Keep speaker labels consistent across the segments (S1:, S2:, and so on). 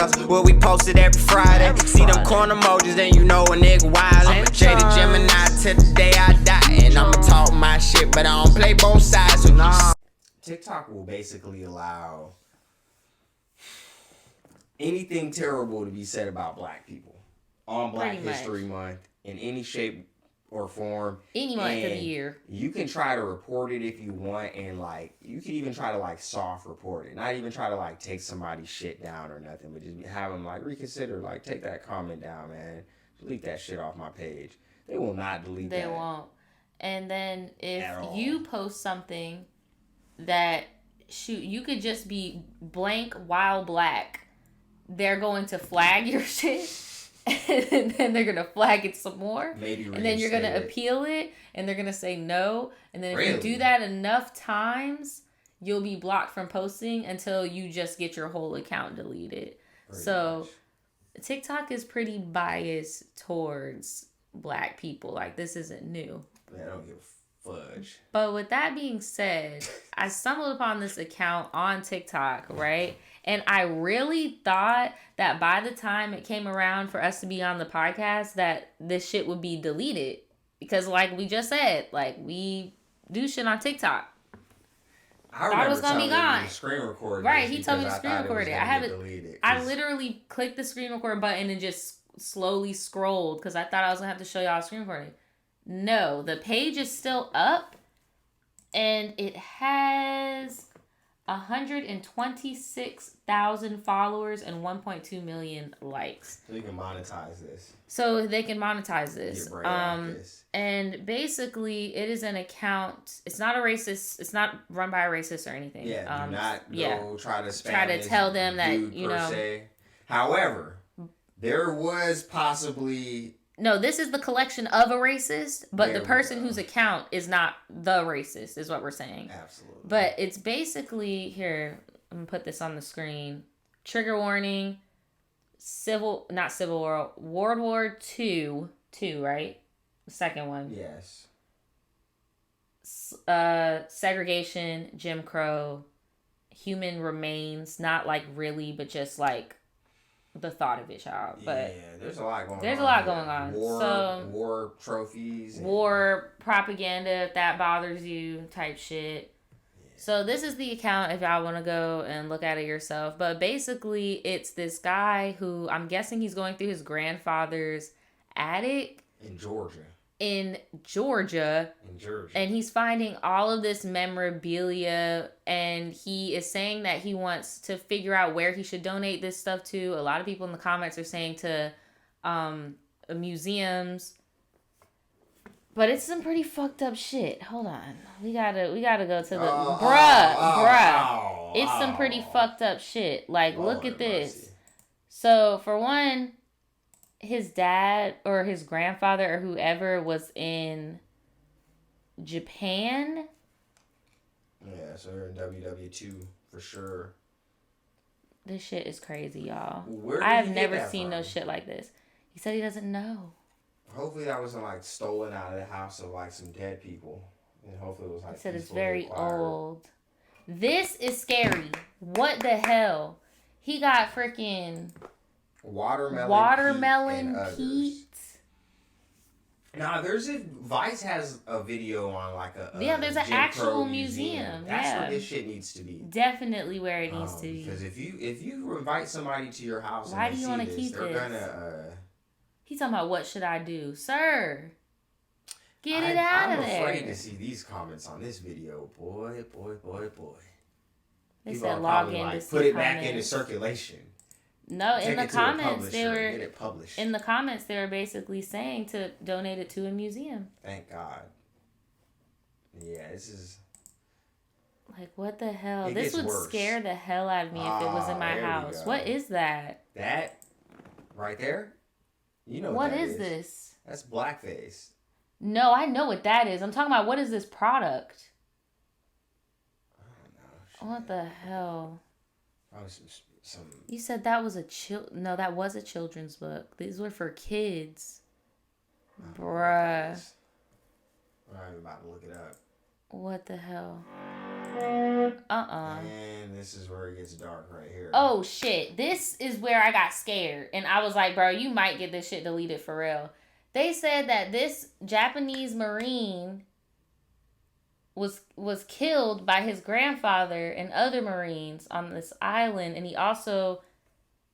S1: Where we posted every Friday. See them corn emojis, then you know a nigga wildin'. Jaded Gemini till the day I die. And I'ma talk my shit, but I don't play both sides. So nah. TikTok will basically allow anything terrible to be said about black people on Black History Month in any shape or form.
S2: Any month of the year.
S1: You can try to report it if you want, and like you can even try to like soft report it. Not even try to like take somebody's shit down or nothing, but just have them like reconsider, like take that comment down, man. Delete that shit off my page. They will not delete that.
S2: They won't. And then if you post something that you could just be blank while black, they're going to flag your shit. And then they're gonna flag it some more.
S1: Maybe
S2: and then you're gonna appeal it, and they're gonna say no. And then if you do that enough times, you'll be blocked from posting until you just get your whole account deleted. So TikTok is pretty biased towards black people. Like, this isn't new.
S1: I don't give a fudge.
S2: But with that being said, I stumbled upon this account on TikTok, right? And I really thought that by the time it came around for us to be on the podcast, that this shit would be deleted. Because like we just said, like, we do shit on TikTok.
S1: I thought it was going to be gone. Screen record.
S2: Right, he told me to screen record it. I literally clicked the screen record button and just slowly scrolled because I thought I was going to have to show y'all screen recording. No, the page is still up and it has 126,000 followers and 1.2 million likes.
S1: So you can monetize this.
S2: So they can monetize this. And basically it is an account. It's not a racist. It's not run by a racist or anything.
S1: Yeah, do not go try to spam
S2: try to tell them that, you know.
S1: Se. However, there was possibly...
S2: No, this is the collection of a racist, but the person whose account is not the racist, is what we're saying.
S1: Absolutely.
S2: But it's basically, here, I'm going to put this on the screen. Trigger warning, World War II, right? The second one.
S1: Yes.
S2: Segregation, Jim Crow, human remains, not like really, but just like the thought of it, child. But
S1: yeah, there's a lot going on.
S2: There's a lot going on.
S1: War trophies.
S2: War propaganda, if that bothers you, type shit. Yeah. So this is the account if y'all want to go and look at it yourself. But basically, it's this guy who, I'm guessing he's going through his grandfather's attic.
S1: In Georgia.
S2: And he's finding all of this memorabilia, and he is saying that he wants to figure out where he should donate this stuff to. A lot of people in the comments are saying to museums, but it's some pretty fucked up shit. Hold on, we gotta go to the bruh. It's some pretty fucked up shit. Like, look at this. Mercy. So for one, his dad or his grandfather or whoever was in Japan.
S1: Yeah, so they're in WW2 for sure.
S2: This shit is crazy, y'all.
S1: I
S2: have never seen no shit like this. He said he doesn't know.
S1: Hopefully that wasn't like stolen out of the house of like some dead people. And hopefully it was like.
S2: He said it's very old. This is scary. What the hell? He got freaking Watermelon Pete.
S1: Nah, Vice has a video on like
S2: there's an actual museum.
S1: That's where this shit needs to be.
S2: Definitely where it needs to be.
S1: Because if you invite somebody to your house,
S2: why do you want to keep this? He's talking about what should I do, sir? Get it out of there.
S1: I'm afraid to see these comments on this video, boy.
S2: They said log in to see
S1: put it back into circulation.
S2: No, in the comments they were basically saying to donate it to a museum.
S1: Thank God. Yeah, this is
S2: like, what the hell? This would scare the hell out of me if it was in my house. What is that?
S1: That right there? You know
S2: what is this?
S1: That's blackface.
S2: No, I know what that is. I'm talking about, what is this product?
S1: I don't know.
S2: What the hell?
S1: Probably some.
S2: You said that was No, that was a children's book. These were for kids. Bruh.
S1: I'm about to look it up.
S2: What the hell?
S1: And this is where it gets dark right here.
S2: Oh shit! This is where I got scared, and I was like, "Bro, you might get this shit deleted for real." They said that this Japanese Marine was killed by his grandfather and other Marines on this island, and he also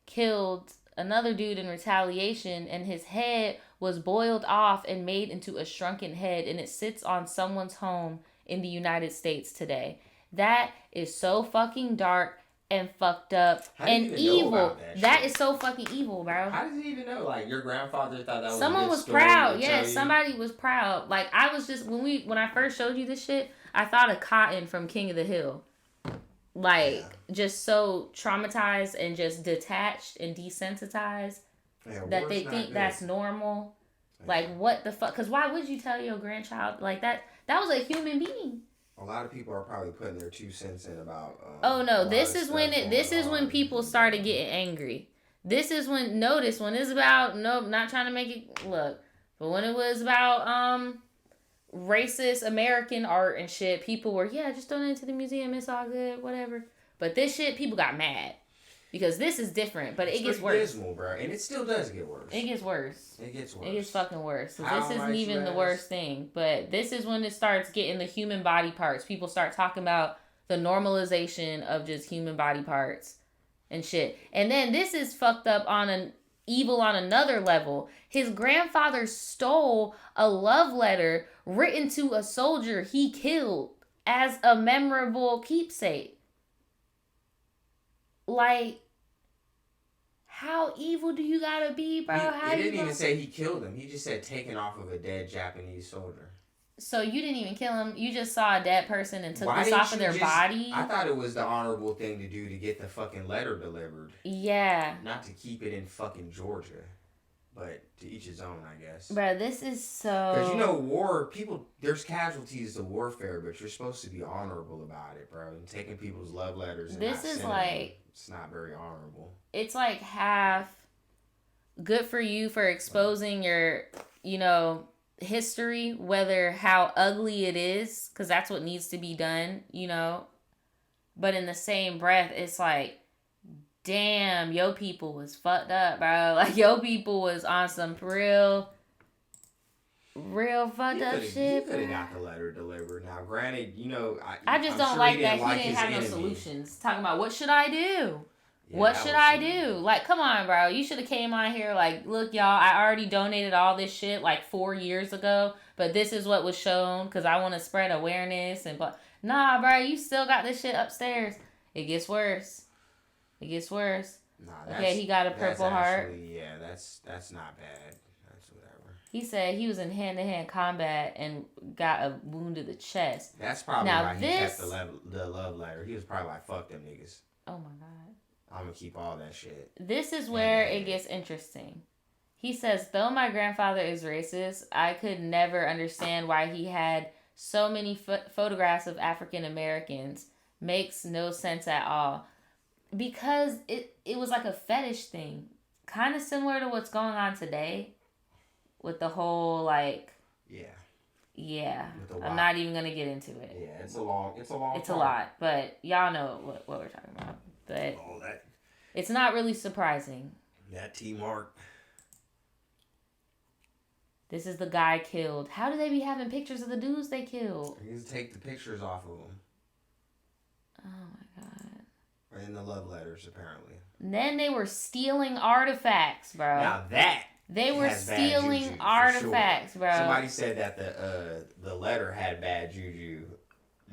S2: killed another dude in retaliation, and his head was boiled off and made into a shrunken head, and it sits on someone's home in the United States today. That is so fucking dark and fucked up and evil. That is so fucking evil, bro.
S1: How does he even know? Like, your grandfather thought that was
S2: someone was proud. Yeah, somebody was proud. Like, I was just when I first showed you this shit, I thought of Cotton from King of the Hill. Like, just so traumatized and just detached and desensitized that they think that's normal. Yeah. Like, what the fuck? Because why would you tell your grandchild like that? That was a human being.
S1: A lot of people are probably putting their 2 cents in about.
S2: Oh no! This is when people started getting angry. This is when when it's about not trying to make it look, but when it was about racist American art and shit, people were just donate it to the museum. It's all good, whatever. But this shit, people got mad. Because this is different, but it gets worse.
S1: Dismal, bro. And it still does get worse.
S2: It gets worse.
S1: It gets worse.
S2: It gets fucking worse. So this isn't even the worst thing. But this is when it starts getting the human body parts. People start talking about the normalization of just human body parts and shit. And then this is fucked up on an evil on another level. His grandfather stole a love letter written to a soldier he killed as a memorable keepsake. Like, how evil do you gotta be, bro?
S1: He didn't even say he killed him. He just said taken off of a dead Japanese soldier.
S2: So you didn't even kill him. You just saw a dead person and took this off of their body?
S1: I thought it was the honorable thing to do to get the fucking letter delivered.
S2: Yeah.
S1: Not to keep it in fucking Georgia. But to each his own, I guess.
S2: Bro, this is so...
S1: Because, war, there's casualties to warfare, but you're supposed to be honorable about it, bro. And taking people's love letters and
S2: this is like...
S1: It's not very honorable.
S2: It's like half good for you for exposing your, history, whether how ugly it is, because that's what needs to be done, But in the same breath, it's like, damn, yo people was fucked up, bro. Like, yo people was on some real fucked up shit.
S1: He could have got the letter delivered. Now, granted,
S2: I just don't like that he didn't have no solutions. Talking about, what should I do? Yeah, what should I do? Like, come on, bro. You should have came on here like, look, y'all, I already donated all this shit like 4 years ago, but this is what was shown because I want to spread awareness. Nah, bro, you still got this shit upstairs. It gets worse. It gets worse. Nah, okay, he got a purple heart.
S1: Yeah, that's not bad. That's whatever.
S2: He said he was in hand-to-hand combat and got a wound to the chest.
S1: That's probably why he kept the love letter. He was probably like, fuck them niggas.
S2: Oh my God.
S1: I'm gonna keep all that shit.
S2: This is where it gets interesting. He says, though my grandfather is racist, I could never understand why he had so many photographs of African Americans. Makes no sense at all. Because it was like a fetish thing. Kind of similar to what's going on today. With the whole, like... Yeah. I'm not even going to get into it.
S1: Yeah, it's a long
S2: It's a lot. But y'all know what we're talking about. But it's not really surprising.
S1: That T-mark.
S2: This is the guy killed. How do they be having pictures of the dudes they killed?
S1: You just take the pictures off of them.
S2: Oh my God.
S1: Or in the love letters, apparently.
S2: And then they were stealing artifacts, bro.
S1: Now that
S2: they were stealing artifacts,
S1: sure.
S2: bro.
S1: Somebody said that the letter had bad juju.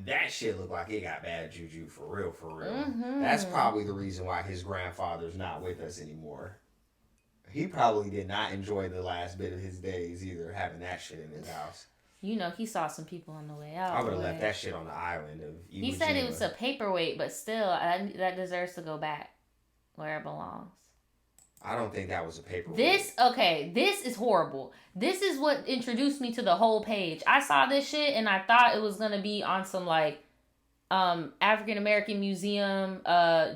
S1: That shit looked like it got bad juju for real, for real. Mm-hmm. That's probably the reason why his grandfather's not with us anymore. He probably did not enjoy the last bit of his days either, having that shit in his house.
S2: He saw some people on the way out.
S1: I would have left that shit on the island of Iwo Jima.
S2: He said it was a paperweight, but still, that deserves to go back where it belongs.
S1: I don't think that was a paperweight.
S2: This is horrible. This is what introduced me to the whole page. I saw this shit and I thought it was gonna be on some like African American museum,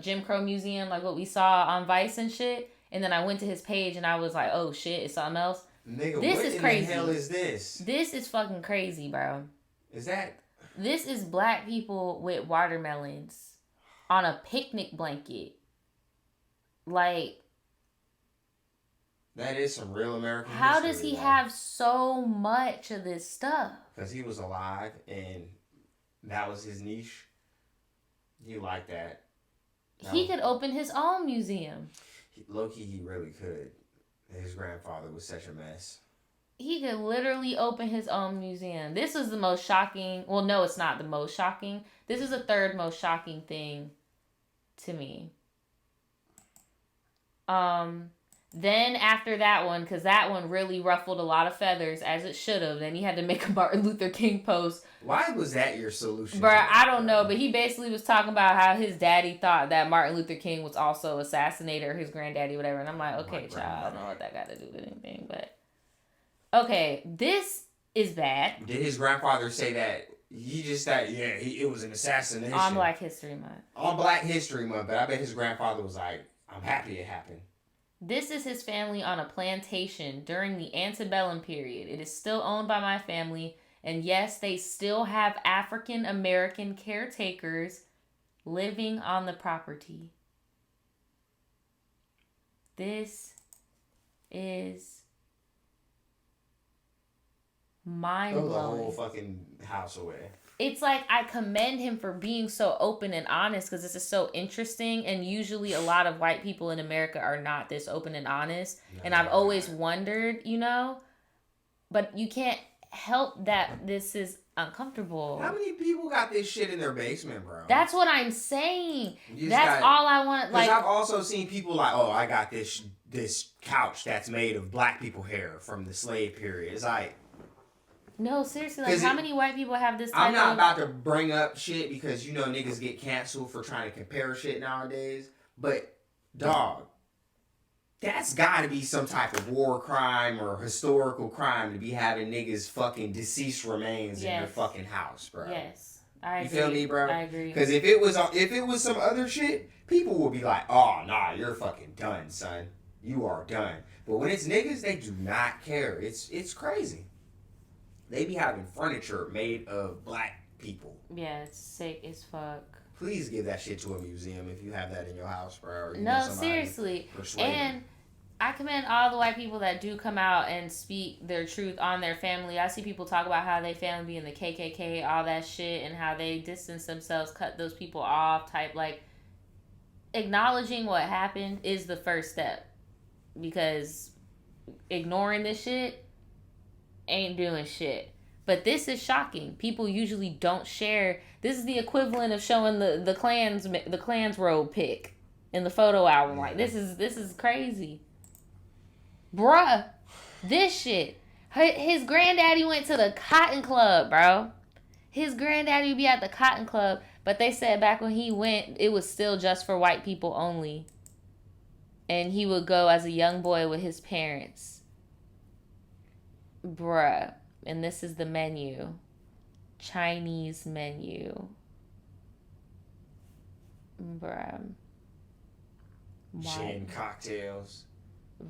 S2: Jim Crow museum, like what we saw on Vice and shit. And then I went to his page and I was like, oh shit, it's something else.
S1: Nigga, this is crazy. What the hell is this?
S2: This is fucking crazy, bro.
S1: Is that?
S2: This is black people with watermelons on a picnic blanket. Like,
S1: that is some real American history.
S2: How does he have so much of this stuff?
S1: Because he was alive and that was his niche. He liked that.
S2: He could open his own museum.
S1: Low-key, he really could. His grandfather was such a mess.
S2: He could literally open his own museum. This is the most shocking. Well, no, it's not the most shocking. This is the third most shocking thing to me. Then after that one, because that one really ruffled a lot of feathers, as it should have. Then he had to make a Martin Luther King post.
S1: Why was that your solution?
S2: Bruh, I don't know, but he basically was talking about how his daddy thought that Martin Luther King was also assassinated, or his granddaddy, whatever. And I'm like, okay, child, I don't know what that got to do with anything, but okay, this is bad.
S1: Did his grandfather say that? He just thought, it was an assassination.
S2: On Black History Month.
S1: On Black History Month, but I bet his grandfather was like, I'm happy it happened.
S2: This is his family on a plantation during the antebellum period. It is still owned by my family, and yes, they still have African American caretakers living on the property. This is mind-blowing.
S1: Throw the whole fucking house away.
S2: It's like, I commend him for being so open and honest, because this is so interesting, and usually a lot of white people in America are not this open and honest. No, and I've always wondered, but you can't help that this is uncomfortable.
S1: How many people got this shit in their basement, bro?
S2: That's what I'm saying. That's all I want.
S1: Like, I've also seen people like, oh, I got this couch that's made of black people hair from the slave period. It's like,
S2: no, seriously, like, how many white people have this type
S1: I'm not about to bring up shit because, niggas get canceled for trying to compare shit nowadays. But, dog, that's gotta be some type of war crime or historical crime to be having niggas fucking deceased remains in your fucking house, bro.
S2: Yes, I agree.
S1: You feel me, bro?
S2: I agree.
S1: Because if it was some other shit, people would be like, oh, nah, you're fucking done, son. You are done. But when it's niggas, they do not care. It's crazy. They be having furniture made of black people.
S2: Yeah, it's sick as fuck.
S1: Please give that shit to a museum if you have that in your house, bro. Or
S2: no, seriously. And I commend all the white people that do come out and speak their truth on their family. I see people talk about how they family be in the KKK, all that shit, and how they distance themselves, cut those people off, type, like, acknowledging what happened is the first step. Because ignoring this shit ain't doing shit. But this is shocking. People usually don't share. This is the equivalent of showing the Klans robe pic in the photo album. Like, this is crazy. Bruh, this shit. His granddaddy went to the Cotton Club, bro. His granddaddy would be at the Cotton Club, but they said back when he went, it was still just for white people only. And he would go as a young boy with his parents. Bruh. And this is the menu. Chinese menu. Bruh.
S1: Gin cocktails.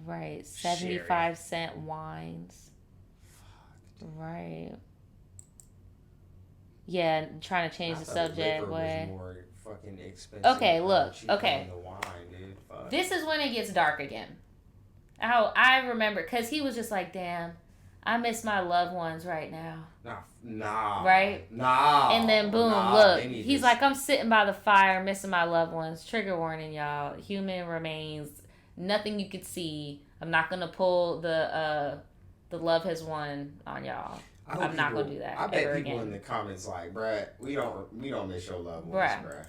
S2: Right. 75-cent wines.
S1: Fuck.
S2: Right. Yeah, trying to change the subject.
S1: Was more fucking expensive.
S2: Okay, look. Okay.
S1: The wine, dude. Fuck.
S2: This is when it gets dark again. How I remember, because he was just like, damn, I miss my loved ones right now.
S1: Nah.
S2: Right?
S1: Nah.
S2: And then boom, look. He's like, I'm sitting by the fire, missing my loved ones. Trigger warning, y'all. Human remains. Nothing you could see. I'm not gonna pull the love has won on y'all. I'm not gonna do that.
S1: I bet people in the comments like, bruh, we don't miss your loved ones, bruh.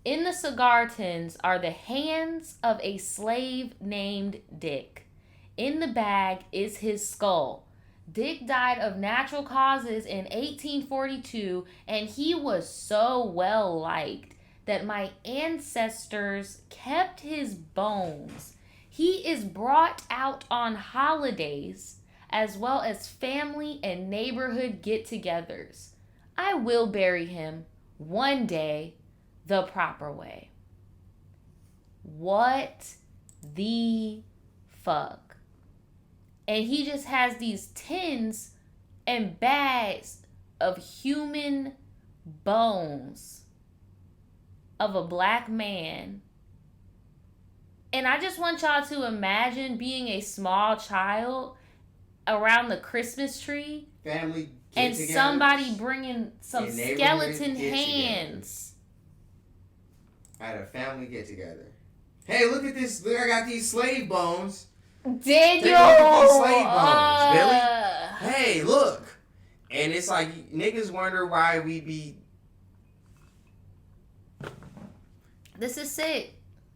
S2: In the cigar tins are the hands of a slave named Dick. In the bag is his skull. Dick died of natural causes in 1842, and he was so well liked that my ancestors kept his bones. He is brought out on holidays, as well as family and neighborhood get-togethers. I will bury him one day the proper way. What the fuck? And he just has these tins and bags of human bones of a black man. And I just want y'all to imagine being a small child around the Christmas tree.
S1: Family
S2: and somebody bringing some skeleton hands.
S1: I had a family get together. Hey, look at this. Look, I got these slave bones.
S2: Daniel!
S1: Take a look at these slave bones, Billy. Hey, look. And it's like, niggas wonder why we be...
S2: This is sick.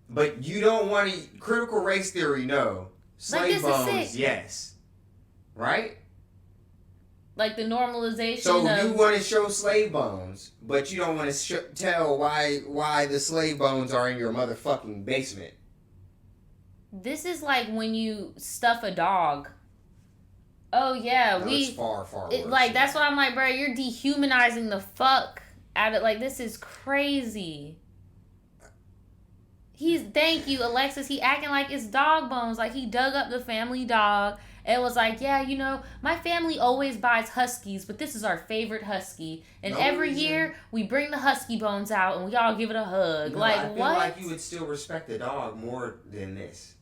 S1: But you don't want to... Critical race theory, no. Slave bones, yes. Right?
S2: Like the normalization
S1: so
S2: of...
S1: you want to show slave bones, but you don't want to tell why the slave bones are in your motherfucking basement.
S2: This is like when you stuff a dog. Oh yeah,
S1: no, it's far worse.
S2: Like that's what I'm like, bro. You're dehumanizing the fuck out of, like, this is crazy. Thank you, Alexis. He acting like it's dog bones. Like he dug up the family dog and was like, yeah, you know, my family always buys huskies, but this is our favorite husky. And every year we bring the husky bones out and we all give it a hug.
S1: No,
S2: like,
S1: I feel
S2: what?
S1: like you would still respect the dog more than this.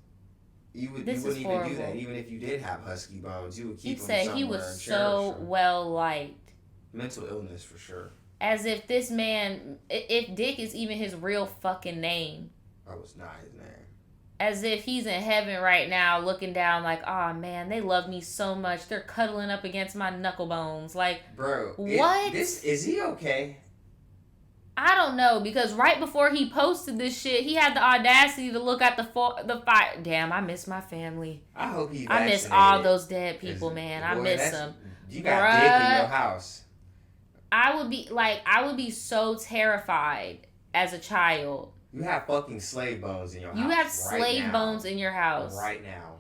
S1: You wouldn't even do that. Even if you did have husky bones, you would keep them somewhere.
S2: He said he was so well liked.
S1: Mental illness for sure.
S2: As if this man, if Dick is even his real fucking name.
S1: That was not his name.
S2: As if he's in heaven right now looking down like, oh man, they love me so much. They're cuddling up against my knuckle bones. Like, bro, what?
S1: Is he okay?
S2: I don't know, because right before he posted this shit, he had the audacity to look at the fire. Damn, I miss my family.
S1: I hope he
S2: I miss all those dead people, man. I miss them.
S1: You got Dick in your house.
S2: I would be so terrified as a child.
S1: You have fucking slave bones in your house.
S2: You have slave bones in your house.
S1: Right now.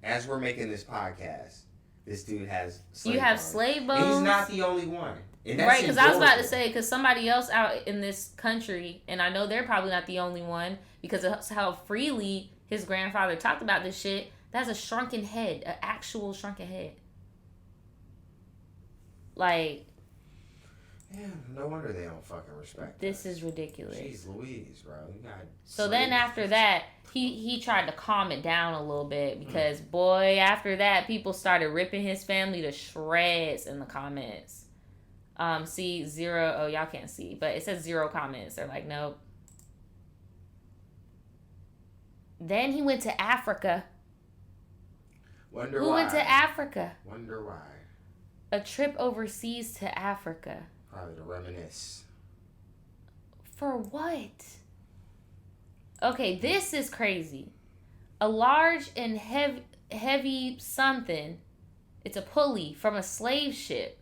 S1: As we're making this podcast, this dude has slave bones.
S2: You have slave bones?
S1: And he's not the only one.
S2: Right, because I was about to say, because somebody else out in this country, and I know they're probably not the only one, because of how freely his grandfather talked about this shit, that's a shrunken head, an actual shrunken head. Like...
S1: Yeah, no wonder they don't fucking respect
S2: this is ridiculous.
S1: Jeez Louise, bro.
S2: So then after that, he tried to calm it down a little bit because, boy, after that, people started ripping his family to shreds in the comments. See, 0... Oh, y'all can't see, but it says 0 comments. They're like, nope. Then he went to Africa.
S1: Wonder
S2: why. Who went to Africa?
S1: Wonder why.
S2: A trip overseas to Africa.
S1: Probably to reminisce.
S2: For what? Okay, this is crazy. A large and heavy something. It's a pulley from a slave ship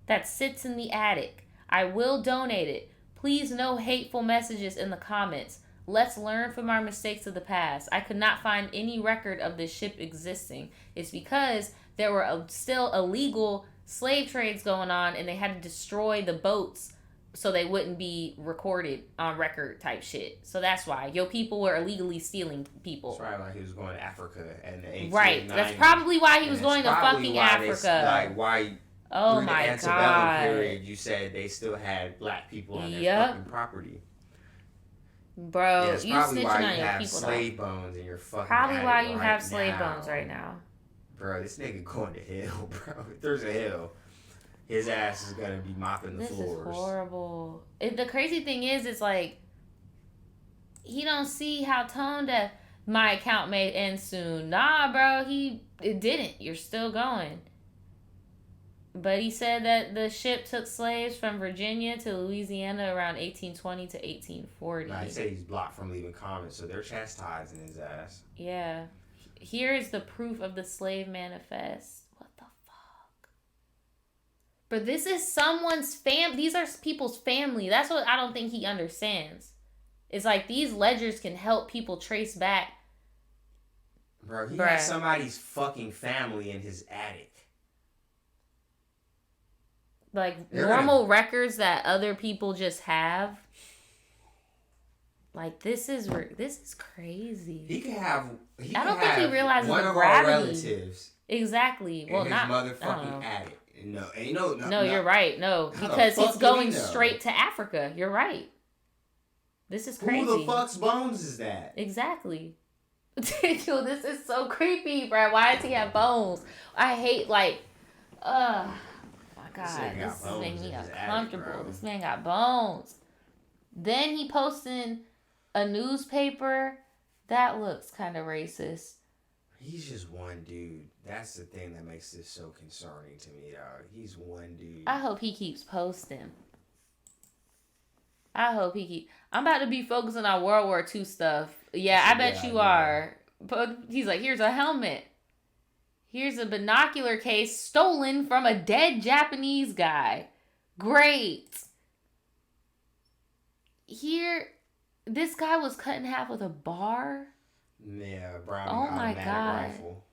S2: that sits in the attic. I will donate it. Please, no hateful messages in the comments. Let's learn from our mistakes of the past. I could not find any record of this ship existing. It's because there were still illegal slave trades going on, and they had to destroy the boats so they wouldn't be recorded on record type shit. So that's why your people were illegally stealing people.
S1: That's right, like he was going to Africa and the 1890s.
S2: Right, that's probably why he was going to fucking Africa.
S1: Why
S2: oh
S1: during
S2: my
S1: the antebellum
S2: god
S1: period you said they still had black people on their fucking property.
S2: Bro,
S1: yeah,
S2: you snitching on your
S1: have
S2: people.
S1: Slave bones in your fucking
S2: probably why you
S1: right
S2: have slave
S1: now.
S2: bones right now.
S1: Bro, this nigga going to hell, bro. If there's a hell, his ass is gonna be mopping the floors.
S2: This is horrible. The crazy thing is, it's like, he don't see how tone deaf. My account may end soon. Nah, bro, it didn't. You're still going. But he said that the ship took slaves from Virginia to Louisiana around 1820 to 1840.
S1: Nah, he said he's blocked from leaving comments, so they're chastising his ass.
S2: Yeah. Here is the proof of the slave manifest. What the fuck? But this is someone's family. These are people's family. That's what I don't think he understands. It's like these ledgers can help people trace back.
S1: Bro, he has somebody's fucking family in his attic.
S2: Like normal records that other people just have. Like this is crazy.
S1: He could have.
S2: I don't think he realizes
S1: one
S2: the
S1: of
S2: gravity.
S1: Our relatives.
S2: Exactly. Well,
S1: in his motherfucking attic, No, ain't no.
S2: No, you're right. No, because he's going straight to Africa. You're right. This is crazy.
S1: Who the fuck's bones is that?
S2: Exactly. Yo, this is so creepy, bro. Why does he have bones? I hate my God, this is making me uncomfortable. This man got bones. Then he posting a newspaper. That looks kind of racist.
S1: He's just one dude. That's the thing that makes this so concerning to me, dog. He's one dude.
S2: I hope he keeps posting. I'm about to be focusing on World War II stuff. Yeah, I bet you are. But he's like, here's a helmet. Here's a binocular case stolen from a dead Japanese guy. Great. Here, this guy was cut in half with a bar.
S1: Yeah, Brown
S2: oh my
S1: automatic
S2: God.
S1: rifle.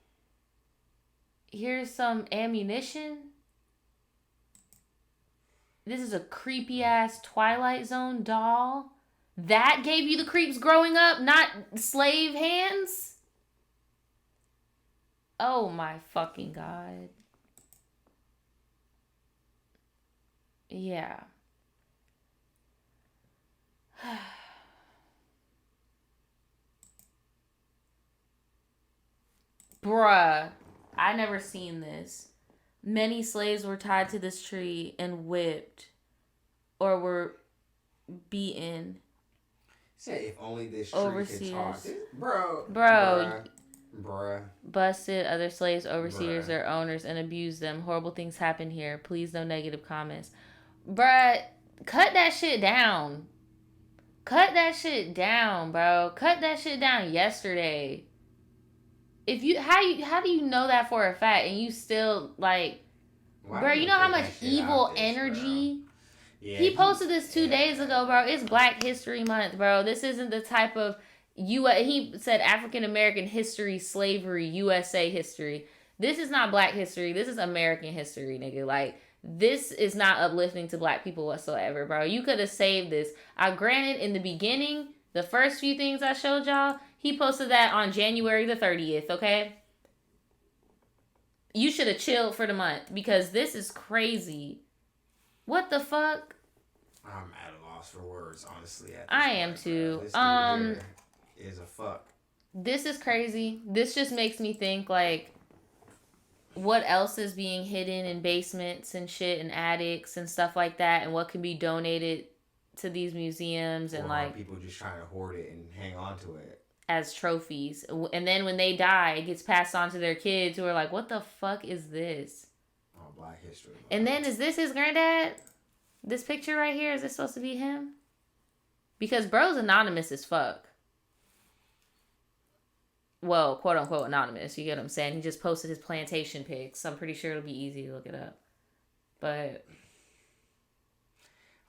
S2: Here's some ammunition. This is a creepy ass Twilight Zone doll. That gave you the creeps growing up, not slave hands? Oh my fucking God. Yeah. Bruh, I never seen this. Many slaves were tied to this tree and whipped or were beaten.
S1: Say if only this tree could talk. Bro.
S2: Busted other slaves, overseers, or owners and abused them. Horrible things happen here. Please no negative comments. Bruh, cut that shit down. Cut that shit down, bro. Cut that shit down yesterday. How do you know that for a fact and you still bro, you know how much evil energy? Yeah, he posted this 2 days ago, bro. It's Black History Month, bro. This isn't the type of he said African American history, slavery, USA history. This is not Black history. This is American history, nigga. This is not uplifting to Black people whatsoever, bro. You could have saved this. Granted, in the beginning, the first few things I showed y'all, he posted that on January the 30th, okay? You should have chilled for the month because this is crazy. What the fuck?
S1: I'm at a loss for words, honestly.
S2: I am too.
S1: This dude here is a fuck.
S2: This is crazy. This just makes me think what else is being hidden in basements and shit and attics and stuff like that, and what can be donated to these museums and
S1: people just trying to hoard it and hang on to it
S2: as trophies, and then when they die it gets passed on to their kids who are like, what the fuck is this?
S1: Black history.
S2: And then is this his granddad? This picture right here, is this supposed to be him? Because bro's anonymous as fuck. Well, quote unquote anonymous, you get what I'm saying? He just posted his plantation pics. I'm pretty sure it'll be easy to look it up. But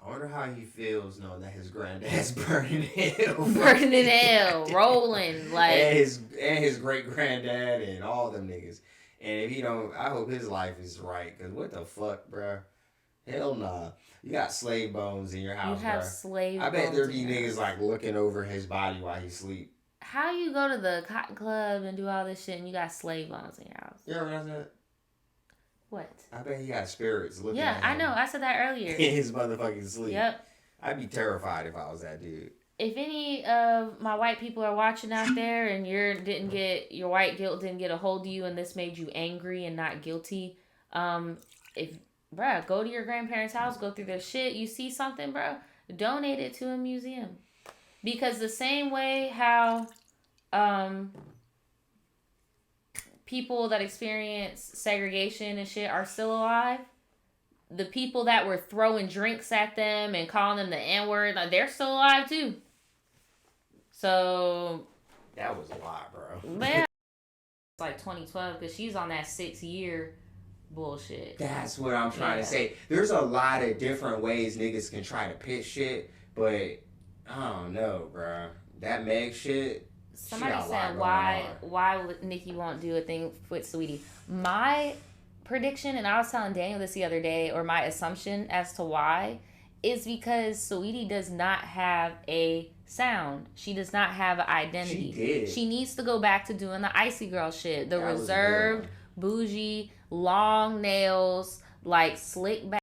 S1: I wonder how he feels knowing that his granddad's burning in hell.
S2: Burning in hell, rolling.
S1: And his great granddad and all them niggas. And if he don't, I hope his life is right. Because what the fuck, bro? Hell nah. You got slave bones in your house,
S2: you have
S1: bro.
S2: Slave
S1: I bet
S2: bones
S1: there be niggas looking over his body while he sleep.
S2: How you go to the cotton club and do all this shit and you got slave bones in your house?
S1: You ever heard that?
S2: What?
S1: I bet he got spirits looking at him.
S2: Yeah, I know. I said that earlier.
S1: In his motherfucking sleep.
S2: Yep.
S1: I'd be terrified if I was that dude.
S2: If any of my white people are watching out there and your white guilt didn't get a hold of you and this made you angry and not guilty, go to your grandparents' house, go through their shit. You see something, bro, donate it to a museum. Because the same way how people that experience segregation and shit are still alive, the people that were throwing drinks at them and calling them the N-word, they're still alive too. So
S1: that was a lot, bro.
S2: Man, it's 2012 because she's on that 6-year bullshit.
S1: That's what I'm trying to say. There's a lot of different ways niggas can try to pitch shit, but I don't know, bro. That Meg shit.
S2: Somebody said why Nicki won't do a thing with Saweetie. My prediction, and I was telling Daniel this the other day, or my assumption as to why, is because Saweetie does not have a sound. She does not have an identity.
S1: She did.
S2: She needs to go back to doing the Icy Girl shit. The reserved, bougie, long nails, like slick back